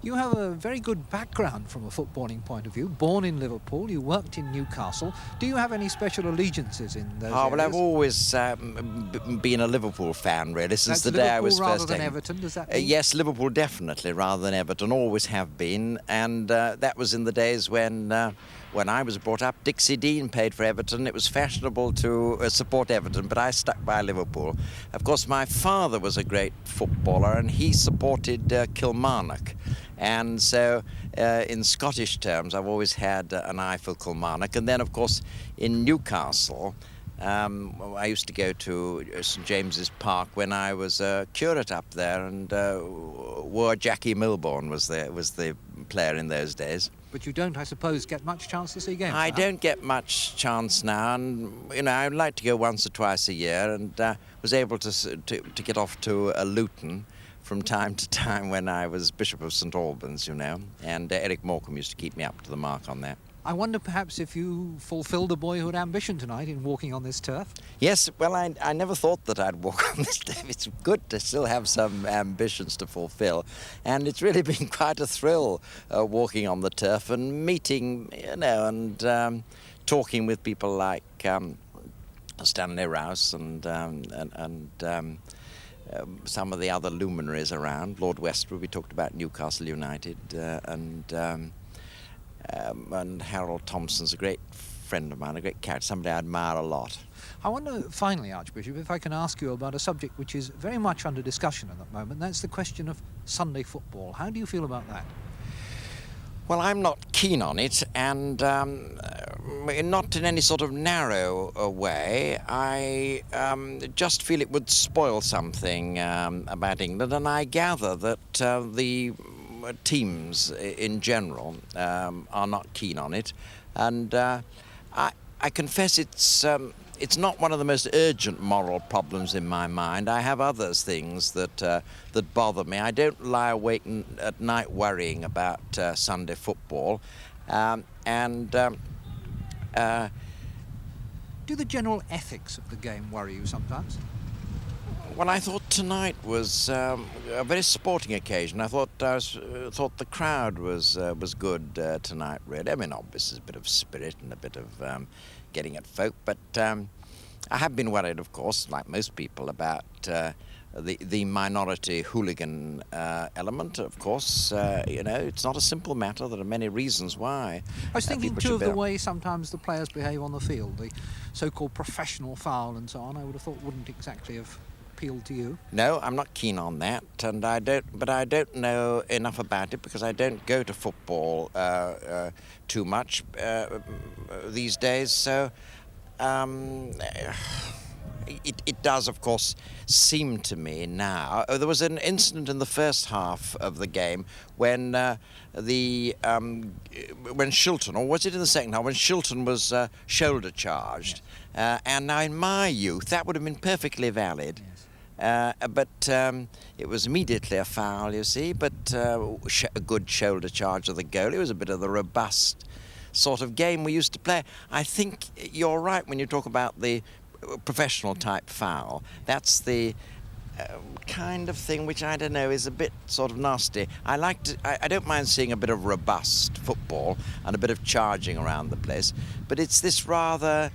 Speaker 3: You have a very good background from a footballing point of view. Born in Liverpool, you worked in Newcastle. Do you have any special allegiances in those areas?
Speaker 4: Well, I've always been a Liverpool fan, really, since the day I was
Speaker 3: rather
Speaker 4: first
Speaker 3: than
Speaker 4: taken.
Speaker 3: Everton, does that mean?
Speaker 4: Yes, Liverpool definitely, rather than Everton, always have been. And that was in the days when I was brought up. Dixie Dean played for Everton. It was fashionable to support Everton, but I stuck by Liverpool. Of course, my father was a great footballer, and he supported Kilmarnock. And so, in Scottish terms, I've always had an eye for Kilmarnock. And then, of course, in Newcastle, I used to go to St James's Park when I was a curate up there, and Jackie Milbourne was the player in those days.
Speaker 3: But you don't, I suppose, get much chance to see games?
Speaker 4: I don't get much chance now, and I'd like to go once or twice a year, and was able to get off to Luton from time to time when I was Bishop of St Albans, and Eric Morecambe used to keep me up to the mark on that.
Speaker 3: I wonder perhaps if you fulfilled a boyhood ambition tonight in walking on this turf?
Speaker 4: Yes, well, I never thought that I'd walk on this turf. It's good to still have some ambitions to fulfill, and it's really been quite a thrill walking on the turf and meeting, and talking with people like Stanley Rouse and some of the other luminaries around. Lord Westwood, we talked about Newcastle United, and Harold Thompson's a great friend of mine, a great character, somebody I admire a lot.
Speaker 3: I wonder, finally, Archbishop, if I can ask you about a subject which is very much under discussion at the moment. That's the question of Sunday football. How do you feel about that?
Speaker 4: Well, I'm not keen on it, and not in any sort of narrow way. I just feel it would spoil something about England, and I gather that the teams in general are not keen on it, and I confess it's not one of the most urgent moral problems in my mind. I have other things that bother me. I don't lie awake at night worrying about Sunday football,
Speaker 3: Do the general ethics of the game worry you sometimes?
Speaker 4: Well, I thought tonight was a very sporting occasion. I thought the crowd was good tonight, really. I mean, obviously, a bit of spirit and a bit of getting at folk, but I have been worried, of course, like most people, about the minority hooligan element, of course. You know, it's not a simple matter. There are many reasons why.
Speaker 3: I was thinking
Speaker 4: people
Speaker 3: too
Speaker 4: should
Speaker 3: of the
Speaker 4: bear-
Speaker 3: way sometimes the players behave on the field, the so-called professional foul and so on. I would have thought wouldn't exactly have appealed to you.
Speaker 4: No, I'm not keen on that, and I don't know enough about it because I don't go to football too much these days. So it does, of course, seem to me now. There was an incident in the first half of the game when when Shilton, or was it in the second half, when Shilton was shoulder charged, and now in my youth that would have been perfectly valid. But it was immediately a foul, you see, but a good shoulder charge of the goal. It was a bit of the robust sort of game we used to play. I think you're right when you talk about the professional type foul. That's the kind of thing which, I don't know, is a bit sort of nasty. I don't mind seeing a bit of robust football and a bit of charging around the place, but it's this rather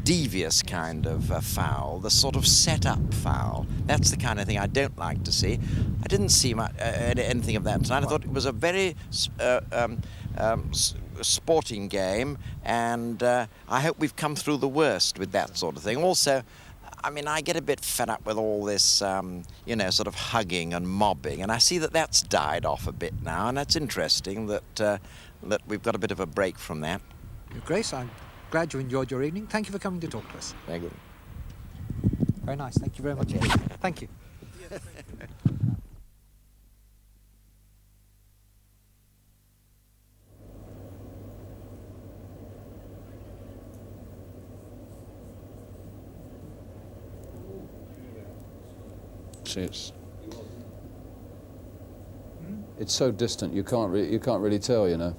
Speaker 4: devious kind of foul, the sort of set-up foul. That's the kind of thing I don't like to see. I didn't see anything of that tonight. I thought it was a very sporting game, and I hope we've come through the worst with that sort of thing. Also, I mean, I get a bit fed up with all this, you know, sort of hugging and mobbing, and I see that that's died off a bit now, and that's interesting that that we've got a bit of a break from that.
Speaker 3: Grace, I'm glad you enjoyed your evening. Thank you for coming to talk to us.
Speaker 4: Very good.
Speaker 3: Very nice. Thank you very much. Thank you.
Speaker 2: See, it's so distant. You can't really tell, you know.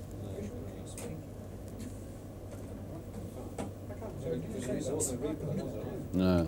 Speaker 2: No.